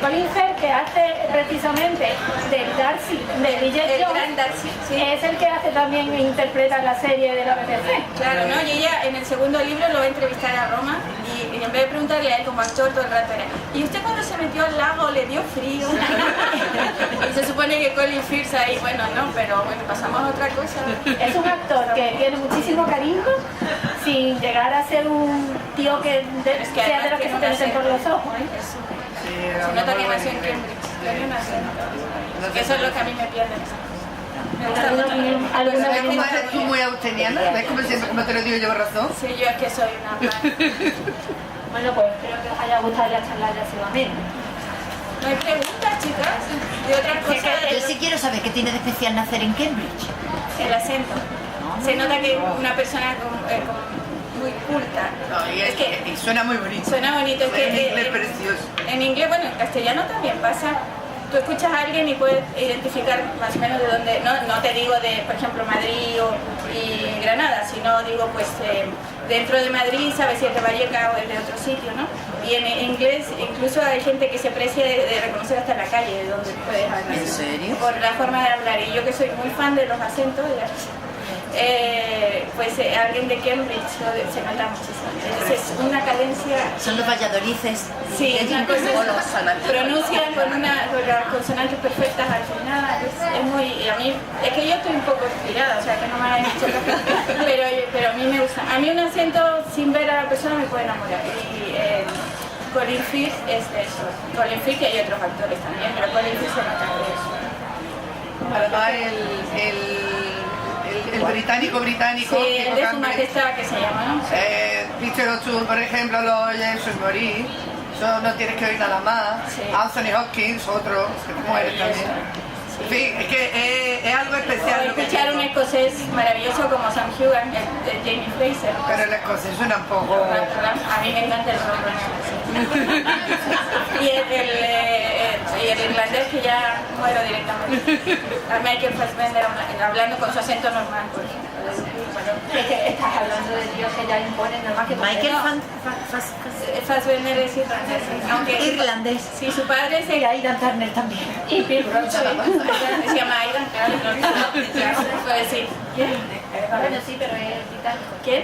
Colin Firth, que hace precisamente del Darcy de Bridget El Jones, gran Darcy, sí. es el que hace también e interpreta la serie de la BBC. Claro, ¿no? Y ella en el segundo libro lo va a entrevistar a Roma y en vez de preguntarle a él como actor todo el rato era ¿y usted cuando se metió al lago le dio frío? Y se supone que Colin Firth ahí, bueno, no, pero bueno, pasamos a otra cosa. Es un actor que tiene muchísimo carisma sin llegar a ser un tío que Es que sea de los además que se tiene te una meten por los ojos, ¿eh? Se nota que nació en Cambridge. Que eso es lo que a mí me pierde. Me gusta ¿Alguna mucho. opinión? ¿Alguna ¿Ves opinión? cómo eres tú muy austeniana? ¿Ves cómo siempre como te lo digo llevo razón? Sí, yo es que soy una fan. Bueno, pues espero que os haya gustado la charla de Silvamén. No hay preguntas, chicas, de otras cosas. Yo sí quiero saber qué tiene de especial nacer en Cambridge. El acento. Se nota que una persona muy culta. No, y, Es que y suena muy bonito. suena bonito. Es que En inglés precioso. en inglés, bueno, en castellano también pasa. Tú escuchas a alguien y puedes identificar más o menos de dónde, no te digo de, por ejemplo, Madrid y Granada, sino digo, pues, dentro de Madrid sabes si es de Vallecas o es de otro sitio, ¿no? Y en inglés incluso hay gente que se precia de reconocer hasta la calle de donde puedes hablar. ¿En serio? Por la forma de hablar. Y yo que soy muy fan de los acentos, pues alguien de Cambridge se nota muchísimo. Es una cadencia... Son los valladolices. Sí, es una cosa, pronuncian con las consonantes perfectas al final, es muy, a mí, es que yo estoy un poco inspirada, o sea que no me hagan mucho caso, pero a mí me gusta, a mí un acento sin ver a la persona me puede enamorar, y Colin Firth es de eso, Colin Firth, que hay otros actores también, pero Colin Firth se nota de eso. Además el británico, Sí, tipo el de su Cambridge, majestad que se llama, ¿no? Peter O'Toole, por ejemplo, lo oyes en morir. Eso no tienes que oír nada más. Sí. Anthony Hopkins, otro, que muere también. En fin, es que es algo especial. O Lo que escuchar un digo. escocés maravilloso como Sam Hewitt, Jamie Fraser. Pero el escocés suena un poco... A mí me encanta el rock. Y el irlandés es que ya muero directamente. A Michael Fassbender hablando con su acento normal, por ejemplo. Es que estás hablando de Dios que ya impone nada más que... Michael Fassbender es irlandés. Aunque irlandés. Sí, su padre es Y Aidan Turner también. Y Pierce Brosnan. se llama Aidan, claro. Pues sí. Bueno, sí, pero es británico. ¿Quién?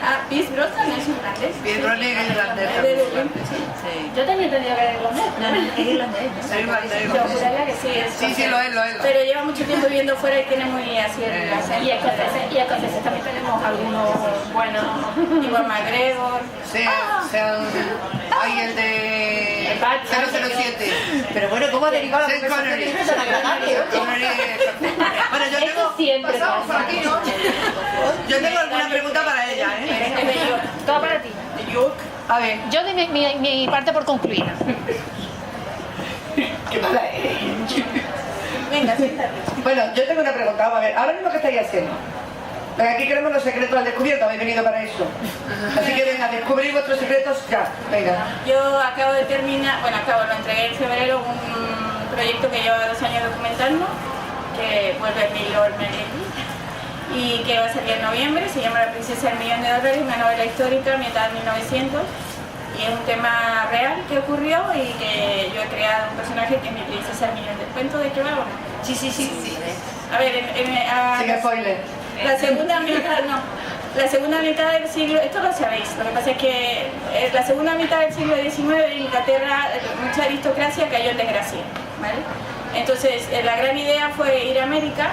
Ah, Pierce Brosnan es irlandés. Pierce Brosnan es irlandés. Es de Dublín. Sí. Yo también tendría que ver irlandés. No, no, es irlandés. Es irlandés. Yo juraría que sí. Sí, lo es. Pero lleva mucho tiempo viviendo fuera y tiene muy así el acento. Y escoceses también tenemos algunos buenos. Igual McGregor. Hay el de 007. Pero bueno, ¿cómo ha derivado la Sean conversación Connery. de la radio? Bueno, yo Esto tengo... siempre Pasamos por pasa. aquí, ¿no? Yo tengo alguna pregunta para ella, ¿eh? Es de York. Todo para ti. De York. A ver. Yo de mi parte por concluida. Qué mala eres. Venga, siéntate. Bueno, yo tengo una pregunta. Vamos a ver. Ahora mismo, ¿qué estáis haciendo? Venga, aquí queremos los secretos al descubierto. Habéis venido para eso. Así que venga, descubrir vuestros secretos ya. Venga. Yo acabo de terminar, lo entregué en febrero, un proyecto que lleva 2 años documentando, que vuelve a Milord Merlin, y que va a salir en noviembre. Se llama La princesa del millón de dólares, una novela histórica ambientada en 1900, y es un tema real que ocurrió y que yo he creado un personaje que es mi princesa del millón de... ¿Cuento de qué va o no? Sí. A ver, Sin spoiler. la segunda mitad del siglo, esto lo sabéis, lo que pasa es que la segunda mitad del siglo XIX en Inglaterra mucha aristocracia cayó en desgracia, ¿vale? Entonces la gran idea fue ir a América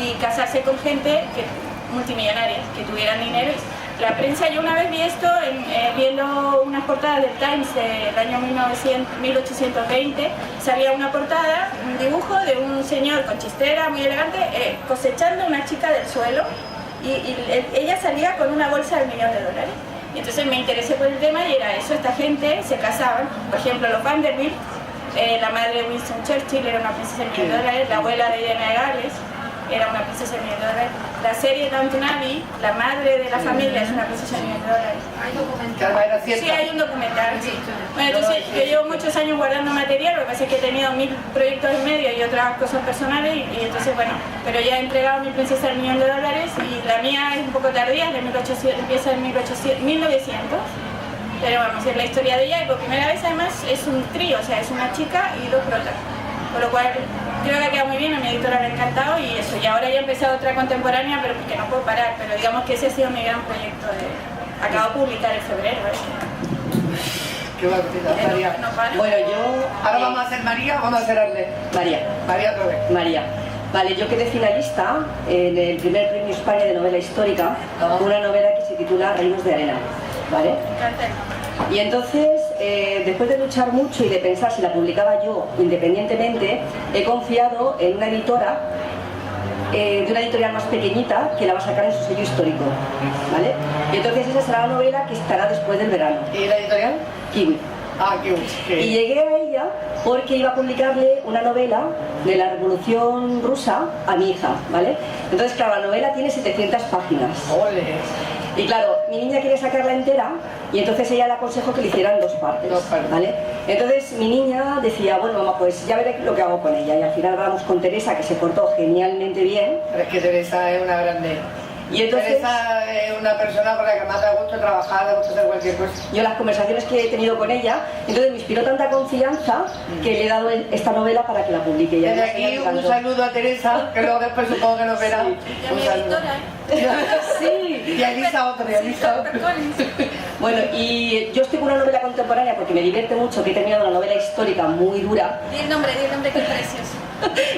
y casarse con gente multimillonaria, que tuvieran dinero. La prensa, yo una vez vi esto viendo unas portadas del Times del año 1820, salía una portada, un dibujo de un señor con chistera muy elegante cosechando una chica del suelo y ella salía con una bolsa del $1.000.000. Y entonces me interesé por el tema y era eso, esta gente se casaban, por ejemplo los Vanderbilt, la madre de Winston Churchill era una princesa del $1.000.000, la abuela de Diana de Gales era una princesa del $1.000.000. La serie Downton Abbey, la madre de la familia es una princesa del $1.000.000. Hay documental. Era cierto. Sí, hay un documental, sí. Bueno, entonces yo llevo muchos años guardando material, lo que pasa es que he tenido 1000 proyectos en medio y otras cosas personales y entonces bueno, pero ya he entregado mi princesa del $1.000.000 y la mía es un poco tardía, de 1800, empieza en 1900. Pero vamos, es la historia de ella y por primera vez además es un trío, o sea, es una chica y 2 protas. Por lo cual creo que ha quedado muy bien, a mi editora le ha encantado y eso. Y ahora ya he empezado otra contemporánea, pero porque no puedo parar. Pero digamos que ese ha sido mi gran proyecto. Acabo de publicar en febrero. Qué barbaridad, María. No paro. Bueno, yo... Ahora vamos a hacer María, vamos a hacer Arle. María otra vez. María. Vale, yo quedé finalista en el primer premio España de novela histórica, una novela que se titula Reinos de Arena, ¿vale? Me encanta el nombre. Y entonces, después de luchar mucho y de pensar si la publicaba yo independientemente, he confiado en una editora, de una editorial más pequeñita, que la va a sacar en su sello histórico, ¿vale? Y entonces esa será la novela que estará después del verano. ¿Y la editorial? Kiwi. Ah, qué bueno. Y llegué a ella porque iba a publicarle una novela de la Revolución Rusa a mi hija, ¿vale? Entonces, claro, la novela tiene 700 páginas. ¡Ole! Y claro, mi niña quería sacarla entera y entonces ella le aconsejó que le hicieran 2 partes, ¿vale? Entonces mi niña decía, bueno mamá, pues ya veré lo que hago con ella. Y al final hablamos con Teresa, que se portó genialmente bien. Pero es que Teresa es una grande. Y entonces, Teresa es una persona con la que más da gusto trabajar, da gusto hacer cualquier cosa. yo las conversaciones que he tenido con ella, entonces me inspiró tanta confianza que le he dado esta novela para que la publique. Y Desde además aquí ella me un encantó. saludo a Teresa, que luego después supongo que nos verá. Ya Un mi saludo. editora, Sí. Y a Elisa otro, y a Elisa otro. Bueno, y yo estoy con una novela contemporánea porque me divierte mucho, que he terminado una novela histórica muy dura. Di el nombre, qué precioso.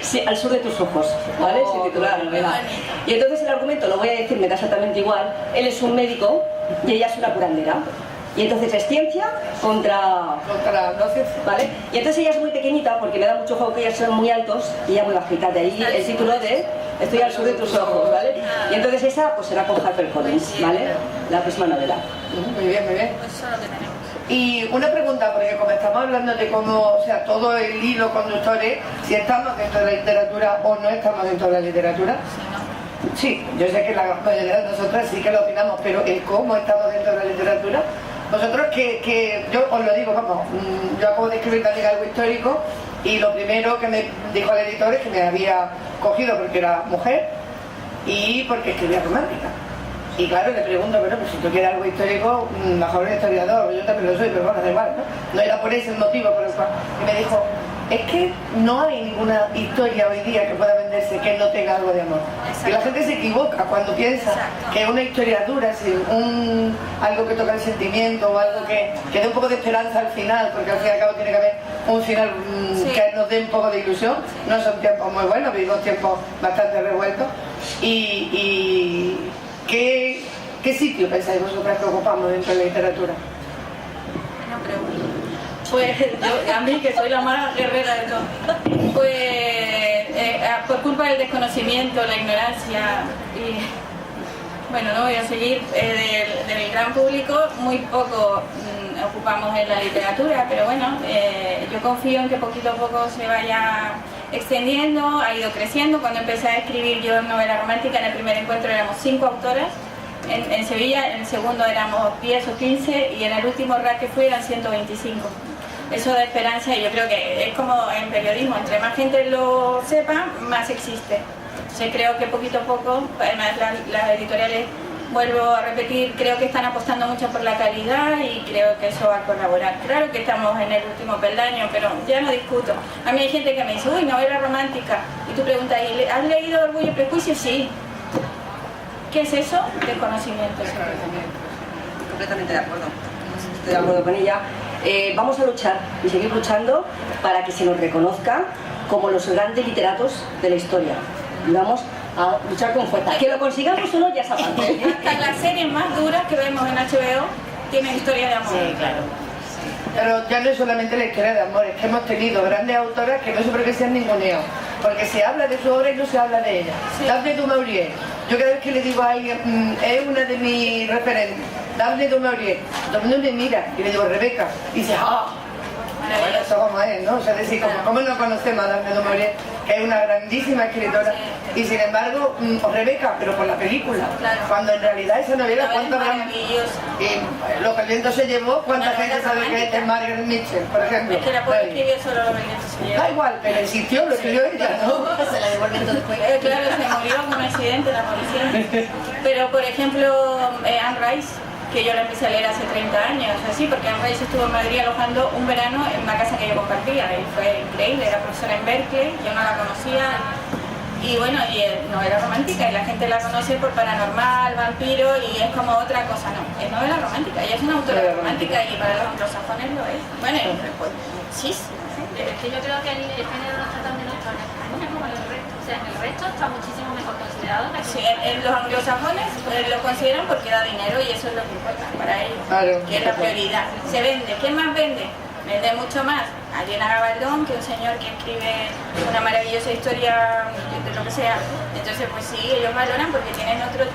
Sí, Al sur de tus ojos, ¿vale? Se titula la novela. Y entonces el argumento, lo voy a decir, me da exactamente igual. Él es un médico y ella es una curandera. Y entonces es ciencia contra... No ciencia. ¿Vale? Y entonces ella es muy pequeñita porque me da mucho juego que ellas son muy altos y ella muy bajita. De ahí el título de Estoy al sur de tus ojos, ¿vale? Y entonces esa pues será con HarperCollins, ¿vale? La próxima novela. Muy bien, muy bien. Pues eso es lo que tenemos. Y una pregunta, porque como estamos hablando de cómo, o sea, todo el hilo conductor es si estamos dentro de la literatura o no estamos dentro de la literatura. Sí, yo sé que la mayoría de nosotras sí que lo opinamos, pero el cómo estamos dentro de la literatura, Vosotros que yo os lo digo, vamos, yo acabo de escribir también algo histórico y lo primero que me dijo el editor es que me había cogido porque era mujer y porque escribía romántica. Y claro, le pregunto, bueno, pues si tú quieres algo histórico, mejor un historiador, yo también lo soy, pero bueno, da igual, ¿no? No era por ese motivo por el cual. Y me dijo, es que no hay ninguna historia hoy día que pueda venderse que no tenga algo de amor. Exacto. Y la gente se equivoca cuando piensa que una historia dura, sin algo que toca el sentimiento o algo que dé un poco de esperanza al final, porque al fin y al cabo tiene que haber un final que nos dé un poco de ilusión. No son tiempos muy buenos, vivimos tiempos bastante revueltos. Y ¿qué sitio pensáis vosotras que ocupamos dentro de la literatura? No pregunto. Pues yo, a mí que soy la más guerrera de todo, pues por culpa del desconocimiento, la ignorancia y bueno, no voy a seguir del gran público, muy poco ocupamos en la literatura, pero bueno, yo confío en que poquito a poco se vaya extendiendo, ha ido creciendo. Cuando empecé a escribir yo novela romántica, en el primer encuentro éramos 5 autoras, en Sevilla, en el segundo éramos 10 o 15 y en el último RAC que fui eran 125. Eso da esperanza y yo creo que es como en periodismo, entre más gente lo sepa, más existe. Entonces creo que poquito a poco, además las editoriales, vuelvo a repetir, creo que están apostando mucho por la calidad y creo que eso va a colaborar. Claro que estamos en el último peldaño, pero ya no discuto. A mí hay gente que me dice, uy, novela romántica, y tú preguntas, ¿has leído Orgullo y Prejuicio? Sí. ¿Qué es eso? Desconocimiento. Completamente de acuerdo. Estoy de acuerdo con ella. Vamos a luchar y seguir luchando para que se nos reconozca como los grandes literatos de la historia. Y vamos a luchar con fuerza. Que lo consigamos o no, ya sabemos. Hasta las series más duras que vemos en HBO tienen historia de amor. Sí, claro. Pero ya no es solamente la historia de amor, es que hemos tenido grandes autoras que no sé por qué se han ninguneado, porque se habla de su obra y no se habla de ella. Daphne du Maurier, yo cada vez que le digo a alguien, es una de mis referentes, Daphne du Maurier, todo el mundo me mira y le digo Rebeca, y dice, ¡ah! Bueno, eso como es, ¿no? O sea, decir, ¿cómo no conocemos a Daphne du Maurier, que es una grandísima escritora, y sin embargo, Rebeca, pero por la película, cuando en realidad esa novela, ¿cuánto habrá? Lo que el viento se llevó, ¿cuánta gente sabe que es Margaret Mitchell, por ejemplo? Es que la pobre escribió solo lo que el viento se llevó. Da igual, pero existió, lo escribió ella, ¿no? Se la devuelven todo después. Claro, se murió con un accidente la policía. Pero, por ejemplo, Anne Rice, que yo la empecé a leer hace 30 años, así, porque Anne Rice estuvo en Madrid alojando un verano en una casa que yo compartía, y fue increíble, era profesora en Berkeley, yo no la conocía, y bueno, y es novela romántica, y la gente la conoce por Paranormal, Vampiro, y es como otra cosa, no, es novela romántica, ella es una autora romántica, y para los anglosajones lo es. Bueno, pues, muchísimo. Es que yo creo que el género no está tan bien hecho en España como en el resto. O sea, en el resto está muchísimo mejor considerado. Sí, en los anglosajones lo consideran porque da dinero y eso es lo que importa para ellos, que es la prioridad. Se vende. ¿Quién más vende? Vende mucho más Ariana Gabaldón que un señor que escribe una maravillosa historia de lo que sea. Entonces, pues sí, ellos valoran porque tienen otro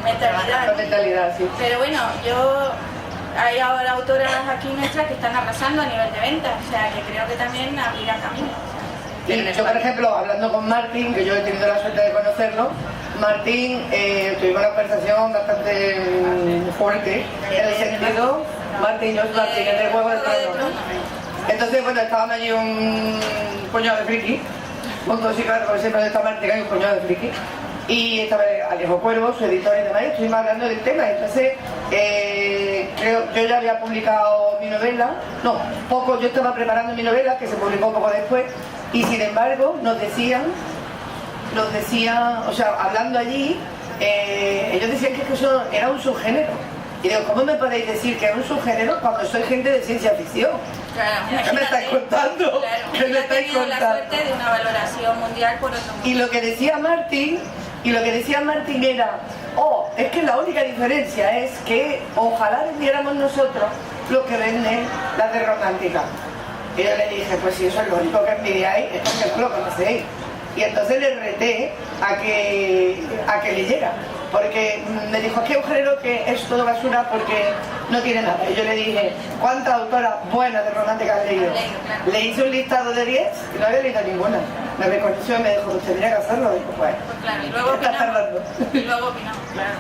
mentalidad, sí. Pero bueno, hay ahora autoras aquí nuestras que están arrasando a nivel de ventas, o sea que creo que también abrirá camino. Y yo, por ejemplo, hablando con Martín, que yo he tenido la suerte de conocerlo, Martín, tuvimos una conversación bastante fuerte, en el sentido, Martín, yo soy Martín, es del Juego del Trono. Entonces, bueno, estábamos allí un puñado de friki, juntos y claro, siempre está Martín, hay un puñado de friki. Y estaba Alejo Cuervo, su editor y demás, y estuvimos hablando del tema. Entonces, yo ya había publicado mi novela, yo estaba preparando mi novela, que se publicó poco después, y sin embargo nos decían, o sea, hablando allí, ellos decían que eso era un subgénero. Y digo, ¿cómo me podéis decir que es un subgénero cuando soy gente de ciencia ficción? Claro, ¿Qué me estáis contando? Claro, ¿Qué me estáis contando? La suerte de una valoración mundial por otro mundo. Y lo que decía Martín era, es que la única diferencia es que ojalá vendiéramos nosotros lo que venden las de romántica. Y yo le dije, pues si eso es lo único que envidiáis, es porque no lo conocéis. Y entonces le reté a que leyera, porque me dijo, es que es un género que es todo basura porque no tiene nada. Y yo le dije, ¿cuántas autoras buenas de romántica has leído? Le hice un listado de 10 y no había leído ninguna. Me reconoció y me dijo, usted tendría que hacerlo. Y dijo, pues claro, y luego opinamos, claro.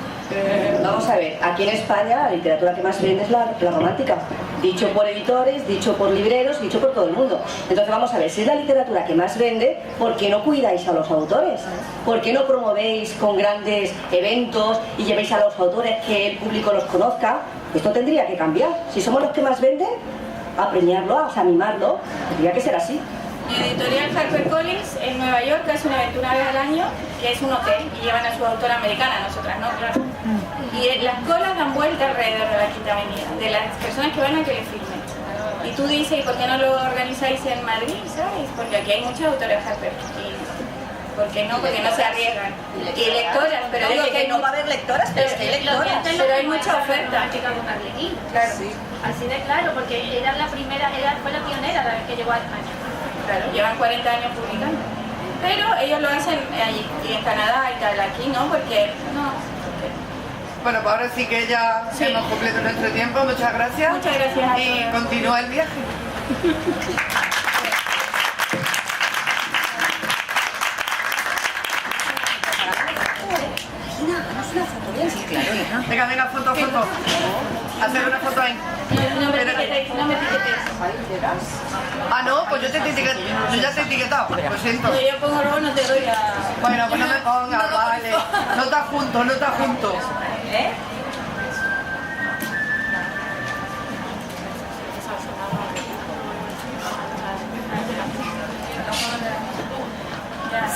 Vamos a ver, aquí en España la literatura que más vende es la romántica. Dicho por editores, dicho por libreros, dicho por todo el mundo. Entonces vamos a ver, si es la literatura que más vende, ¿por qué no cuidáis a los autores? ¿Por qué no promovéis con grandes eventos y llevéis a los autores que el público los conozca? Esto tendría que cambiar. Si somos los que más venden, a premiarlo, a mimarlo. Tendría que ser así. Mi editorial HarperCollins en Nueva York hace un evento una vez al año, que es un hotel, y llevan a su autora americana, nosotras no, claro. Y las colas dan vuelta alrededor de la Quinta Avenida, de las personas que van a que le filmen. Y tú dices, ¿y por qué no lo organizáis en Madrid? ¿Sabes? Porque aquí hay muchas autoras Harper. ¿Por qué no? Porque no se arriesgan. Y lectoras, pero No, digo que no va a haber lectoras, pero es que hay lectoras. Pero hay mucha oferta. Claro, así de claro, porque ella la primera, ella fue la pionera la que llegó a España. Claro, llevan 40 años publicando. Pero ellos lo hacen allí, y en Canadá y tal, aquí no, porque no. Bueno, pues ahora sí que ya Sí. hemos completado nuestro tiempo. Muchas gracias. Muchas gracias a Y todos. continúa el viaje. Venga, venga, foto, foto. Hacer una foto ahí. No me Pero- etiquetéis, no me etiquetéis. Ah, no, pues yo ya te he etiquetado. Lo siento. Cuando yo pongo robo no te doy a... Bueno, pues no me pongas, vale. No está junto, no está junto.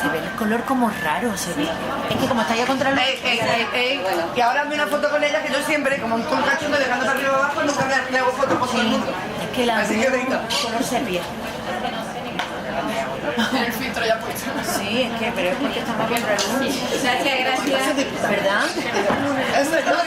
Se ve el color como raro, se ve. Es que como está ya contra la luz. Y ahora hazme una foto con ella, que yo siempre, como un cachondo dejando para arriba y abajo, nunca me hago fotos con todo el mundo. Es que la Así que venga. color sepia. El filtro ya puesto. Sí, es que, pero es porque está más contra la luz. Gracias, gracias. ¿Verdad? Eso es todo.